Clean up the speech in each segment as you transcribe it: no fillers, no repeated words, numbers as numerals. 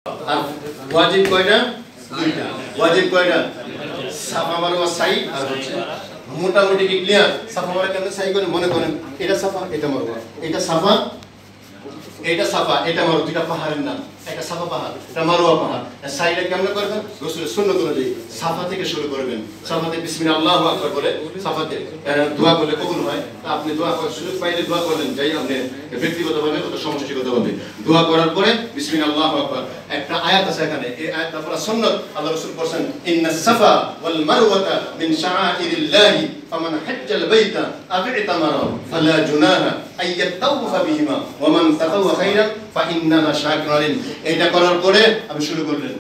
আর ওয়াজিব কয়টা? দুইটা। ওয়াজিব কয়টা? সাফা মারওয়া সাই আর হচ্ছে মোটামুটি কি ক্লিয়ার? সাফা মারওয়া কেন সাই করে মনে করেন এটা সাফা এটা মারওয়া, এটা সাফা এটা সাফা এটা মারওয়া, দুইটা পাহাড়ের নাম, একটা সাফা পাহাড় এটা মারওয়া পাহাড়। সাইটা কেমন করবেন? রাসূলের সুন্নাত অনুযায়ী সাফা থেকে শুরু করবেন। সাফাতে বিসমিল্লাহ আল্লাহু আকবার বলে সাফাতে দোয়া করলে কবুল হয়। আপনি দোয়া করার সুযোগ পাইলে দোয়া করলেন, যাই আপনি ব্যক্তিগতভাবে অথবা সমষ্টিগতভাবে দোয়া করার পরে বিসমিল্লাহ আল্লাহু আকবার একটা আয়াত আছে এখানে, এই আয়াতটা পড়া সুন্নাত। আল্লাহ রাসূল বলেন ইন্নাস সাফা ওয়াল মারওয়াতা মিন শাআইরিল্লাহি ফামান হাজ্জাল বাইতা আও ইতামারা ফালা জুনাহা আইয়াতাওফা বিহিমা ওয়া মান তাতাওয়া খাইরান ফা ইন্নাল্লাহা শাকিরুন আলিম। এটা করার পরে আমি শুরু করলেন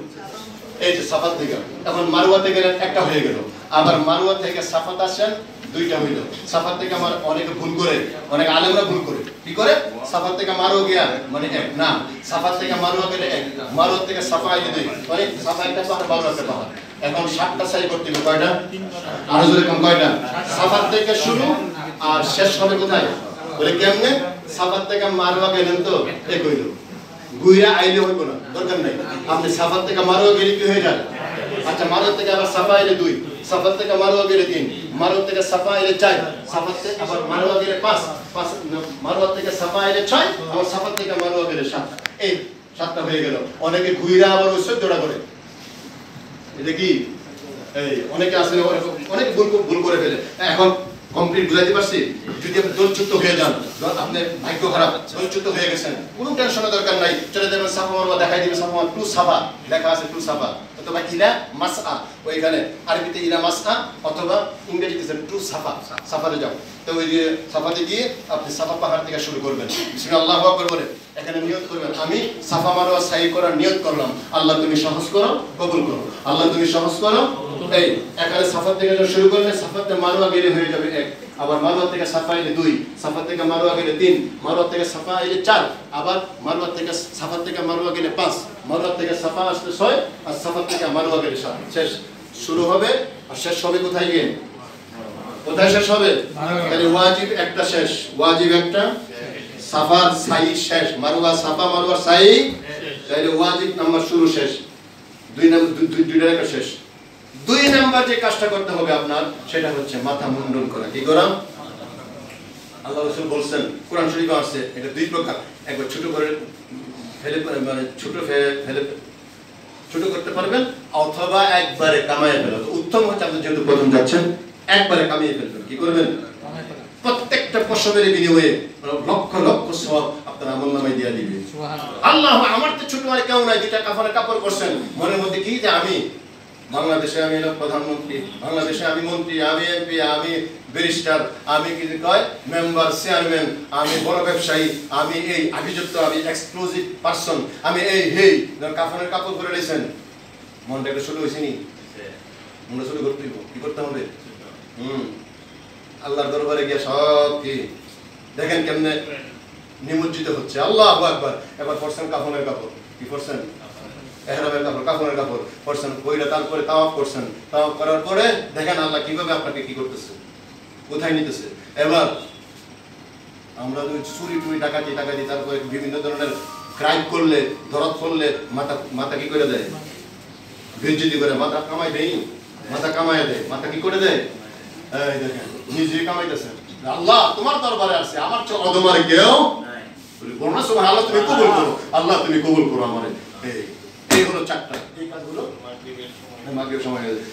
এই যে সাফা থেকে, এখন মারওয়াতে গেলেন একটা হয়ে গেল, আবার মারওয়া থেকে সাফাত আসেন দুইটা হইল। সাফা থেকে আমার অনেকে ভুল করে, অনেক আলেমরা ভুল করে কি করে সাফা থেকে মারওয়া গিয়া মানে এক না, সাফা থেকে মারওয়া গেলে এক, মারওয়া থেকে সাফা আইলে দুই, মানে সাফা একটা পাহাড় মারওয়া একটা পাহাড়। এখন 7টা সাই করতে হবে কয়টা? আরো জোরে কোন কয়টা? সাফা থেকে শুরু আর শেষ হবে কোথায় বলে কেমনে? সাফা থেকে মারওয়া গেলেন তো এক হইল, গুইরা আইলে হইব না, দরকার নাই। আপনি সাফা থেকে মারওয়া গেলে কি হয়ে যায়? আচ্ছা মারওয়া থেকে আবার সাফা আইলে 2, সাফা থেকে মারওয়া গেলে 3, মারওয়া থেকে সাফা আইলে 4, সাফা থেকে আবার মারওয়া গেলে 5, মারওয়া থেকে সাফা আইলে 6, আবার সাফা থেকে মারওয়া গেলে 7। এই 7টা হয়ে গেল। অনেকে গুইরা আবার ওই 14টা করে, এটা কি এই অনেকে আসলে অনেক ভুল করে ফেলে। এখন কমপ্লিট বুঝাইতে পারছি? যদি আপনি দোলচ্যুত হয়ে যান, আপনি ভাগ্য খারাপ দোলচ্যুত হয়ে গেছেন, কোনো টেনশনের দরকার নাই, চলে যাবেন সাফা মারওয়া দেখাই দিবে, সাফা টু সাফা লেখা আছে, টু সাফা অথবা ইলা মাসআ, ওইখানে আরবিতে ইলা মাসআ অথবা ইংরেজিতে টু সাফা, সাফাতে যাও। তো ওই যে সাফাতে গিয়ে আপনি সাফা পাহাড় থেকে শুরু করবেন, বিসমিল্লাহ আল্লাহু আকবার বলে এখানে নিয়ত করবেন, আমি সাফা মারওয়া সাই করার নিয়ত করলাম, আল্লাহ তুমি সহজ করো কবুল করো, আল্লাহ তুমি সহজ করো। এই এখানে সাফা থেকে শুরু করলে সাফাতে মারওয়া গেলে হয়ে যাবে 1, আবার মারওয়া থেকে সাফা আইলে 2, সাফা থেকে মারওয়া গেলে 3, মারওয়া থেকে সাফা আইলে 4, আবার মারওয়া থেকে সাফা থেকে মারওয়া গেলে 5, মারওয়া থেকে সাফা আসলে 6, আর সাফা থেকে মারওয়া গেলে 7। শেষ শুরু হবে আর শেষ হবে কোথায় গিয়ে? কোথায় শেষ হবে? তাহলে ওয়াজিব একটা শেষ, ওয়াজিব একটা সাফার সাই শেষ, মারওয়া সাফা মারওয়া সাই, তাহলে ওয়াজিব নাম্বার শুরু শেষ, 2 নাম্বার দুইটা একটা শেষ। 2 নাম্বার যে কাজটা করতে হবে আপনার সেটা হচ্ছে মাথা মুন্ডন করা। কি করা? আল্লাহ রাসূল বলেন কোরআন শরীফে আছে এটা 2 প্রকার, একবার ছোট করে ফেলে মানে ছোট করতে পারবেন অথবা একবারে কামায়ে ফেলবেন। উত্তম হচ্ছে আপনি যেহেতু প্রথম যাচ্ছেন একবারে কামিয়ে ফেলবেন। কি করবেন? প্রত্যেকটা পশমের বিনিময়ে লক্ষ লক্ষ সওয়াব আপনার আমলনামায় দিয়ে দিবে। আল্লাহ আমার তো ছোট আর কেউ নাই, যেটা কাফনের কাপড় করছেন মনের মধ্যে কি যে আমি বাংলাদেশে আমি প্রধানমন্ত্রী, বাংলাদেশে আমি মন্ত্রী, আমি এমপি, আমি ব্যারিস্টার, আমি কি কয় মেম্বার চেয়ারম্যান, আমি বড় ব্যবসায়ী, আমি এই অভিযুক্ত, আমি এক্সক্লুসিভ পারসন, আমি এই হেই কাফনের কাপড় করে নিয়েছেন, মনটা একটা ছোট হয়েছে নি? মনটা ছোট করতে কি করতে হবে? আল্লাহর দরবারে গিয়ে সব কি দেখেন কেমনে নিমজ্জিত হচ্ছে। আল্লাহু আকবার। এবার পড়ছেন কাফনের কাপড়, কি পড়ছেন? ইহরামের কাপড়, কাফনের কাপড় পড়ছেন, কইরা তারপরে তাওয়াফ করছেন, তাওয়াফ করার পরে দেখেন আল্লাহ কিভাবে আপনাকে কি করতেছে, কোথায় নিতেছে। এবার আমরা যদি চুরি টুরি ডাকাতি তারপরে বিভিন্ন ধরনের ক্রাইম করলে, ধরাত করলে মাথা কি করে দেয়? বেজ্জতি করে, মাথা কামাই দেয়, মাথা কামাই দেয়, মাথা কি করে দেয়? এই দেখেন নিজে কামাইতেছে। আল্লাহ তোমার দরবারে আছে, আমার চেয়ে অধম আর কেউ নাই। বলো না সুবহানাল্লাহ, তুমি কবুল করো, আল্লাহ তুমি কবুল করো আমারে। এই হলো 4টা, এই কাজগুলো মাগরিবের সময় হয়ে যায়।